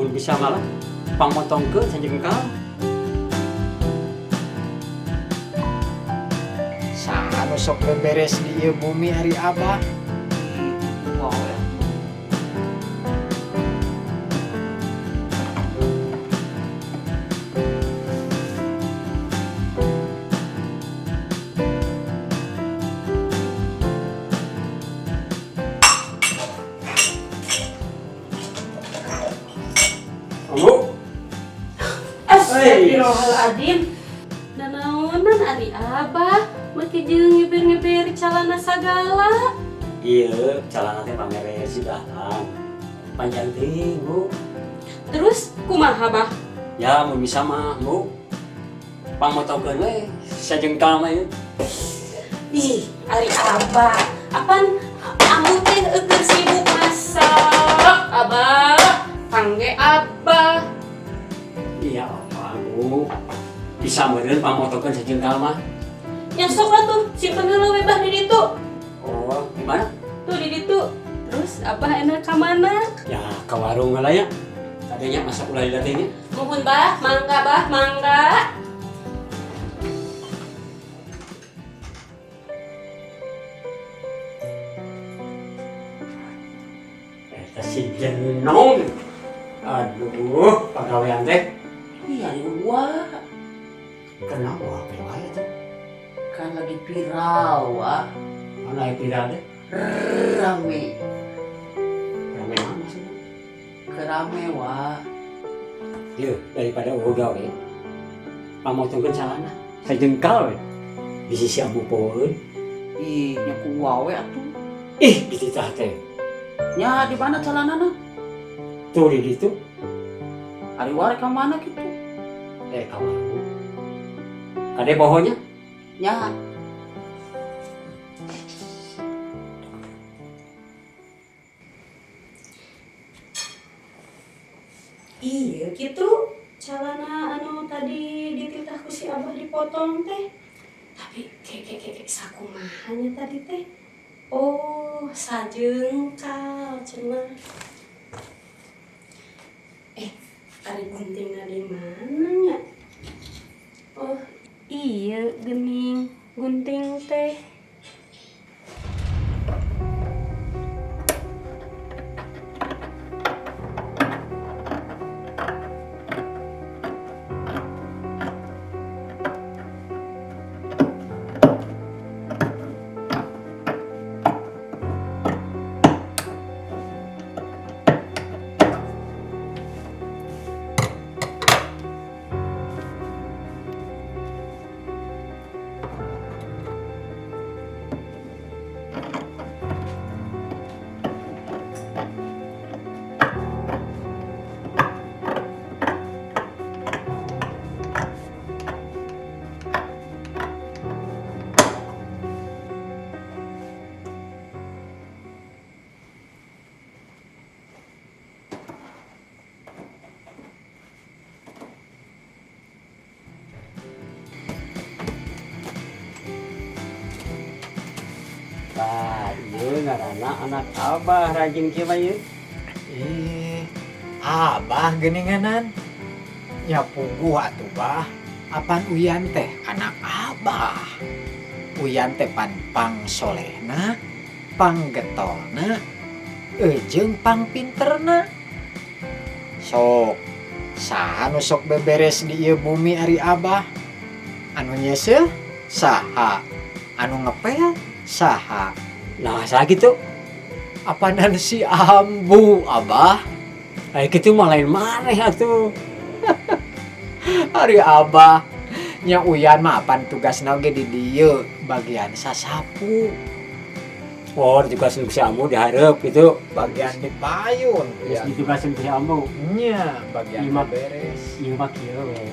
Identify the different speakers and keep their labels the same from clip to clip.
Speaker 1: mun bisa malah pamotongkeun sajengkal.
Speaker 2: Saha nu sok beberes di ieu bumi ari Abah?
Speaker 3: Wow ya.
Speaker 1: Ambu.
Speaker 4: Astagfirullahaladzim. Nanaonan ari Abah, meuti jeung ngeber-ngeber calana sagala.
Speaker 1: Iya, calana teh pamere si dalang. Panjang teuing, Bu.
Speaker 4: Terus kumaha Bah?
Speaker 1: Ya, mun bisa mah, Bu. Pamotongkeun we sajengkal mah ieu.
Speaker 4: Ih, ari Abah, apan amu teh eukeun sibuk masak, Abah. Pangge Abah.
Speaker 1: Iya, apa, Bu? Bisa meureun pamotongkeun sajengkal mah.
Speaker 4: Yang sok atuh simpen heula we Bah di ditu.
Speaker 1: Oh, di mana?
Speaker 4: Tuh di ditu. Terus Abah enak ka mana?
Speaker 1: Ya, ke warung lah ya. Tadinya masak ulah dilatihnya.
Speaker 4: Nuhun Bah, mangga Bah, mangga.
Speaker 1: Eta si Jenong. Aduh, pagawean teh.
Speaker 3: Iya gua
Speaker 1: Kenapa apa wae teh?
Speaker 3: kan lagi viral wah.
Speaker 1: Mana yang viral teh?
Speaker 3: Rame.
Speaker 1: Rame mana maksudnya?
Speaker 3: Kerame wah.
Speaker 1: Yeuh, daripada ugawe. Pamotongkeun calana sajengkal we. Di sisi abu poeun.
Speaker 3: Ih, nyaku wawe atuh.
Speaker 1: Ih, di titah teh.
Speaker 3: Nya di mana calanana?
Speaker 1: Tuh di ditu.
Speaker 3: Ari ware ka mana gitu?
Speaker 1: Ka warung. Kade bohonya?
Speaker 3: Nya
Speaker 4: Iya gitu. Calana anu tadi dititah ku si Abah dipotong teh. Tapi kek sakumahanya tadi teh. Oh, sajengkal cenah. Ari guntingna di mana nya? Oh, iya geuning gunting teh.
Speaker 1: Nah, ieu ngaranna anak Abah rajin kieu mah ieu.
Speaker 2: Abah geuninganan. Ya puguh atuh Bah. Apan Uyan teh anak Abah. Uyan teh pan pangsolehna, panggetolna, jeung pangpinterna. Sok saha nu sok beberes di ieu bumi ari Abah? Anu nyesel saha? Anu ngepel saha?
Speaker 1: Nah, saha kitu?
Speaker 2: Apanan si Ambu Abah?
Speaker 1: Aya kitu mah lain maneh atuh.
Speaker 2: Ari Abah nya Uyan mah apan tugasna oge di dieu bagian sasapu,
Speaker 1: Oh, ditugasin ku si Ambu dihareup gitu.
Speaker 2: bagian dipayun
Speaker 1: Terus
Speaker 2: ya.
Speaker 1: ditugasin ku si Ambu.
Speaker 2: Nya bagian
Speaker 1: Lima.
Speaker 2: beres.
Speaker 1: Ieu mah kieu we.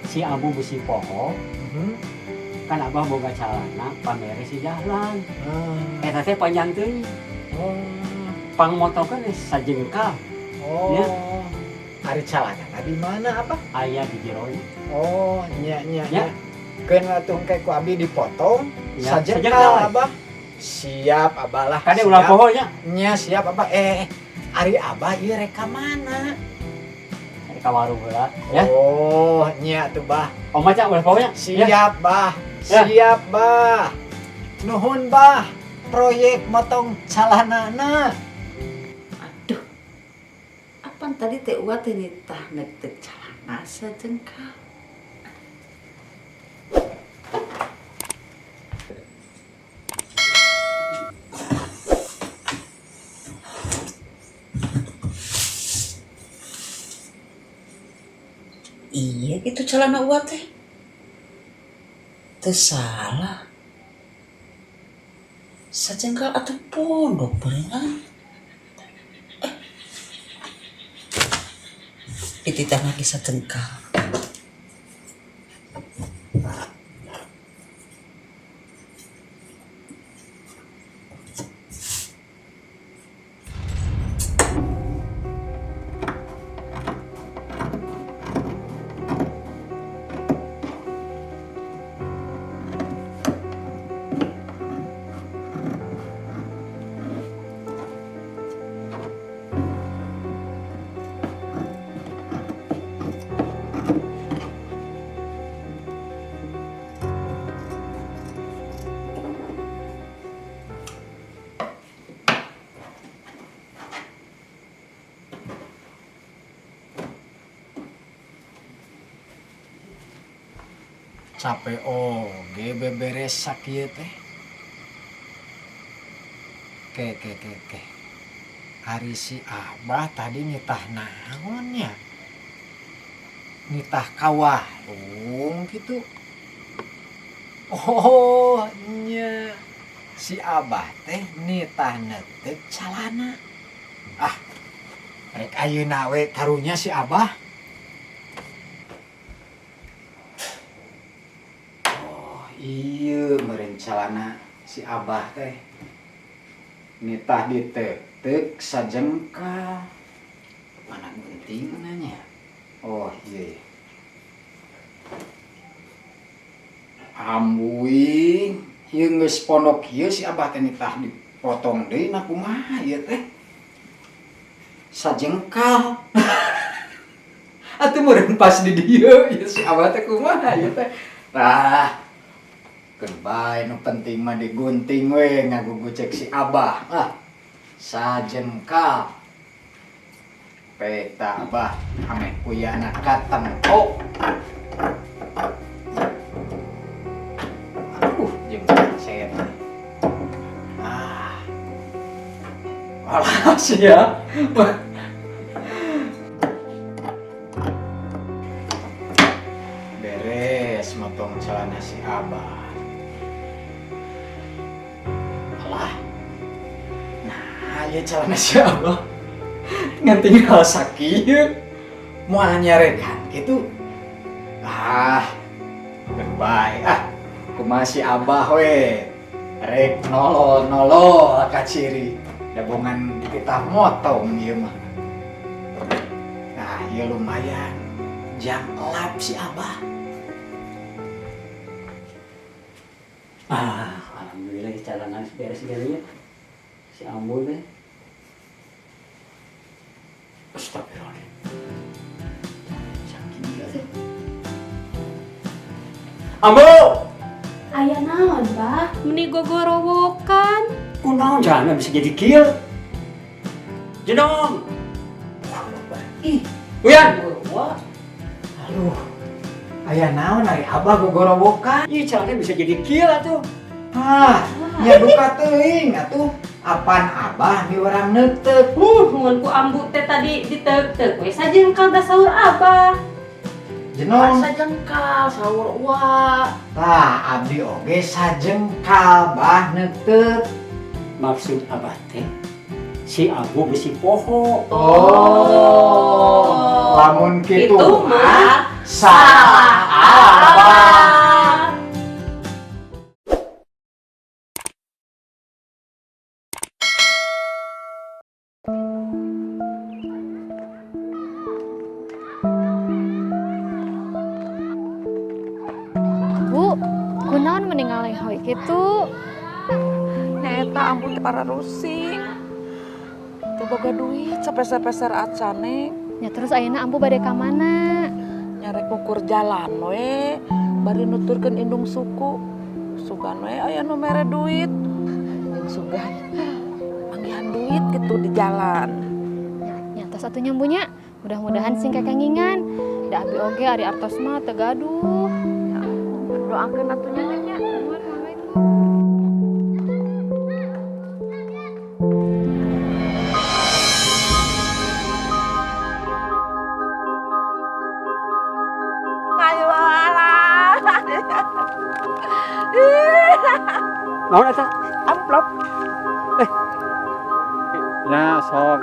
Speaker 1: Si Ambu besi poho, kan Abah boga calana pamere si jalan. Eta teh panjang teuing. Pangmotokeun sajengkal. Ya.
Speaker 2: Ari calana di mana apa?
Speaker 1: Aya di jero.
Speaker 2: Oh, nya.
Speaker 1: Ya.
Speaker 2: Keun atuh engke ku abi dipotong
Speaker 1: Ya,
Speaker 2: sajengkal
Speaker 1: sajengkal.
Speaker 2: Abah. Siap Abah lah.
Speaker 1: Kade
Speaker 2: siap.
Speaker 1: ulah pohonya.
Speaker 2: Nya siap Abah. Ari Abah ieu reka mana?
Speaker 1: Reka warung heula ya.
Speaker 2: Oh, nya tuh Bah.
Speaker 1: Oma cak boleh pokoknya.
Speaker 2: Siap, Bah.
Speaker 1: Ya.
Speaker 2: Siap, Bah. Nuhun, Bah. Proyek motong calanana.
Speaker 3: Aduh. Apaan tadi teh uat ini tah ngetek calana sajengkal. Iya gitu celana uat teh. Teu salah. Sajengkal atuh pondok berenang. Dititah lagi sajengkal.
Speaker 2: Capek oge beberes sakieu teh. Ke. Ari si Abah tadi nitah naon nya? Nitah kawarung gitu. Oh, nya. Si Abah teh nitah netek calana. Ah, rek ayeuna we karunya si Abah. Iya meureun calana si Abah teh nitah diteuk sajengkal. Mana gunting nanya? Oh iya. Ambuing, ieu geus pondok ieu si Abah teh nitah dipotong deui na kumaha ieu teh? Sajengkal. Atuh meureun pas di dieu ieu si Abah teh kumaha ieu teh? Tah Kerbay, nu penting mah digunting we ngagugucek si Abah. Ah, sajengkal. Peta Abah, ame kuyana katengko. Aduh, jeung set. Ah. Alas ya. Beres motong celana si Abah. Iya calana si Abah ngan tinggal sakieu moal nyarekan gitu. Ah, berbay. Ah, kumaha si Abah we rek nolol ka ciri dabongan kita motong ieu mah. Nah, ieu lumayan jang elap si Abah.
Speaker 1: Ah, alhamdulillah calana beres gini ya. Si Ambo teh. Astagfirullahaladzim. Sakit sih. Ambo!
Speaker 4: Aya naon, Bah? Meni gogorowokan.
Speaker 1: Kunaon jangan bisa jadi kieu. Jenong. Ih, Uyan. Wah.
Speaker 2: Aduh, aya naon ari Abah gogorowokan?
Speaker 1: Ih, caranya bisa jadi kieu atuh.
Speaker 2: Ah, nya duka teuing atuh. Apaan Abah di orang neuteuk?
Speaker 4: Mun ku ambu teh tadi diteuk-teuk we sajengkal da saur Abah.
Speaker 2: Jenong.
Speaker 3: Sajengkal saur uat.
Speaker 2: Tah, abdi oge sajengkal bah neuteuk.
Speaker 1: Maksud Abah teh si Ambo besi poho.
Speaker 2: Oh. Lamun kitu
Speaker 4: Itu mah
Speaker 2: salah Abah.
Speaker 5: Bu, kunaon meninggal hoi gitu.
Speaker 6: Neta ampun para rusing.
Speaker 3: teh boga duit sepeser-peser acane.
Speaker 5: Ya terus ayeuna ambu bade ka mana?
Speaker 3: Nyarek ngukur jalan we, bari nuturkeun indung suku. Sugan we aya nu mere duit. Jeung sugan manggihan duit gitu di jalan.
Speaker 5: Ya tos atuh nyambunya. Mudah-mudahan sing kekengingan. Da abi oge ari artos mah teu gaduh.
Speaker 3: Doakeun atuh nya.
Speaker 1: Naon eta?
Speaker 3: Amplop.
Speaker 6: Ya sok.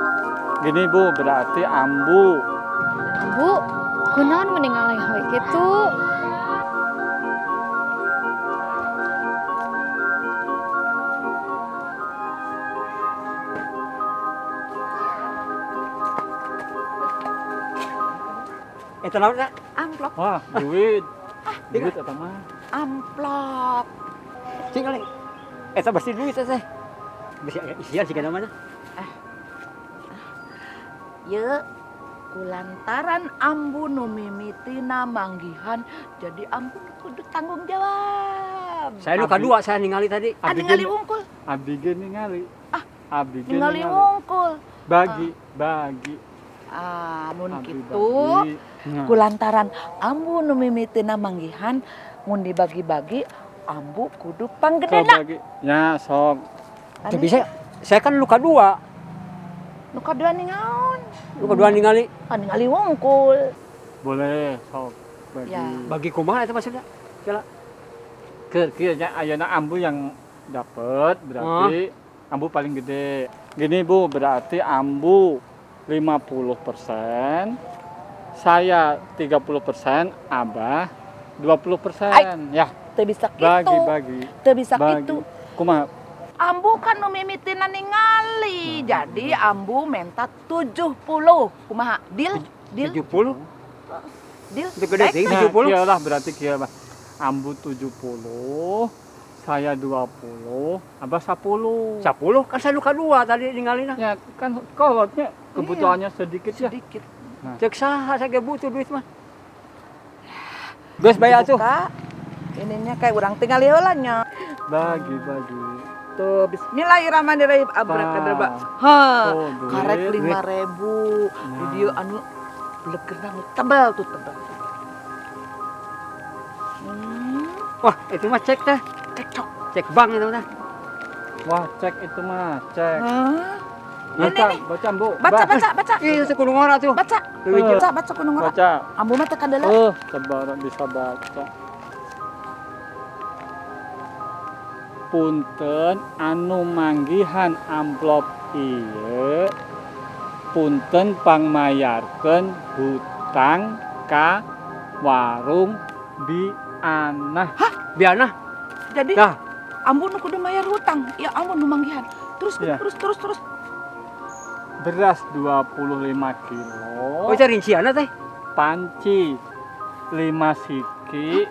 Speaker 6: Gini Bu, berarti ambu.
Speaker 5: Bu, kunaon meninggal hoy kitu?
Speaker 1: Eta naon eta?
Speaker 3: Amplop.
Speaker 6: Wah, duit. Duit eta mah.
Speaker 3: Amplop.
Speaker 1: Cing kali. Eta bersih duit teh. Bersih isian sih kana mana?
Speaker 3: Ye, kulantaran ambu nu mimitina manggihan, jadi ambu nu kudu tanggung jawab.
Speaker 1: Saya nu kadua saya ningali tadi.
Speaker 3: Adi ngali wungkul,
Speaker 6: Abdi ge ningali. Abdi ge
Speaker 3: ningali
Speaker 6: ningali.
Speaker 3: wungkul.
Speaker 6: Bagi.
Speaker 3: Mun
Speaker 6: Abdi
Speaker 3: kitu,
Speaker 6: bagi. Nah,
Speaker 3: kulantaran ambu nu mimitina manggihan, mun dibagi-bagi, ambu kudu
Speaker 6: sok
Speaker 3: panggedena.
Speaker 6: bagi. Ya, sok.
Speaker 1: Teu bisa. Saya kan luka dua.
Speaker 3: Nu kadua ningaon?
Speaker 1: Luka dua ningali.
Speaker 3: Ningali wungkul.
Speaker 6: Boleh, sok. Bagi.
Speaker 3: Ya.
Speaker 1: Bagi kumaha eta maksudnya? Kira
Speaker 6: Kieu nya ayeuna ambu yang dapet berarti ambu paling gede. Gini Bu, berarti ambu 50%, saya 30%, Abah 20%. Ya,
Speaker 3: Teu bisa kitu.
Speaker 6: bagi.
Speaker 3: Teu bisa
Speaker 6: Bagi.
Speaker 3: kitu.
Speaker 6: Kumaha?
Speaker 3: Ambu kan nu mimitina ningali. Jadi ambu menta 70. Kumaha? Deal?
Speaker 1: 70.
Speaker 3: Deal?
Speaker 1: Itu gede sih
Speaker 6: Nah,
Speaker 1: 70.
Speaker 6: kieu lah berarti kieu mah. Ambu 70, saya 20, Abah 10.
Speaker 1: 10 kan saya luka dua tadi ningalina.
Speaker 6: Ya kan kolotnya kebutuhannya sedikit ya.
Speaker 3: Sedikit.
Speaker 1: Cek saha saya ge butuh duit mah. Geus bayar tuh.
Speaker 3: Buka. Ininya kayak urang tinggal heula nya.
Speaker 6: Bagi.
Speaker 3: Tuh, bismillahirrahmanirrahim. Abrakadabra. Ha,
Speaker 6: Tuh, duit.
Speaker 3: karek 5.000. Di dieu anu blegerna nu tebal tuh tebal.
Speaker 1: Wah, itu mah cek teh.
Speaker 3: Cekcok.
Speaker 1: Cek bank itu teh.
Speaker 6: Wah, cek itu mah, cek.
Speaker 3: Hah?
Speaker 6: Baca,
Speaker 3: Ini.
Speaker 6: baca, Bu.
Speaker 3: Baca.
Speaker 1: Ih, itu kudu ngora tuh.
Speaker 3: Baca.
Speaker 6: Tuh.
Speaker 3: Baca kudu ngora.
Speaker 6: Baca.
Speaker 3: Ambu mah teu kadela.
Speaker 6: Sabar bisa baca. Punten anu manggihan amplop ieu punten pangmayarkeun hutang ka warung Bianah.
Speaker 1: Biana.
Speaker 3: Jadi
Speaker 1: Dah.
Speaker 3: ambu nu kudu mayar hutang. Ya ambu nu manggihan. Terus
Speaker 6: Iya.
Speaker 3: terus.
Speaker 6: Beras 25 kilo.
Speaker 1: Oh, itu rincianna teh.
Speaker 6: Panci 5 siki.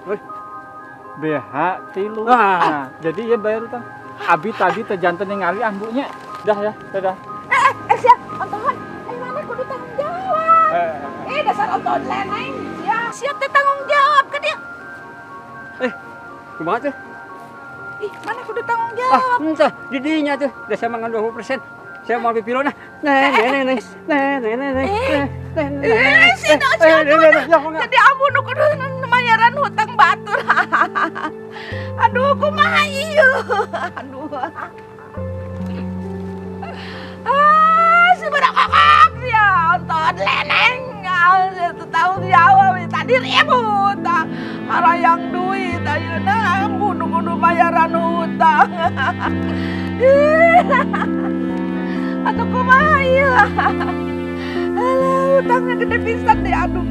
Speaker 6: BH 3.
Speaker 1: Wah.
Speaker 6: Nah, jadi ya bayar utang. Abi tadi terjantan ningali ambunya. Dah ya, dadah.
Speaker 3: Siap, ontohan. Ayo mana kudu tanggung jawab. Dasar ontohan leneng. Siap teh tanggung jawab ke dia.
Speaker 1: Kumaha tuh?
Speaker 3: Ih, mana kudu tanggung
Speaker 1: Ah,
Speaker 3: jawab.
Speaker 1: entah di dinya tuh. Da saya mangan 20%. Saya mau pipiro nah.
Speaker 3: Jadi ambu nu kudu mayaran hutang batur. Aduh, kumaha ieu? Aduh. Sebenernya kakak ya, onton leneng. Tanggung jawab, tadi ribut. Harayang duit, ayeuna ambu nu kudu mayaran hutang. Atau kumaha ieu? Alah, hutangnya gede pisan deh, aduh.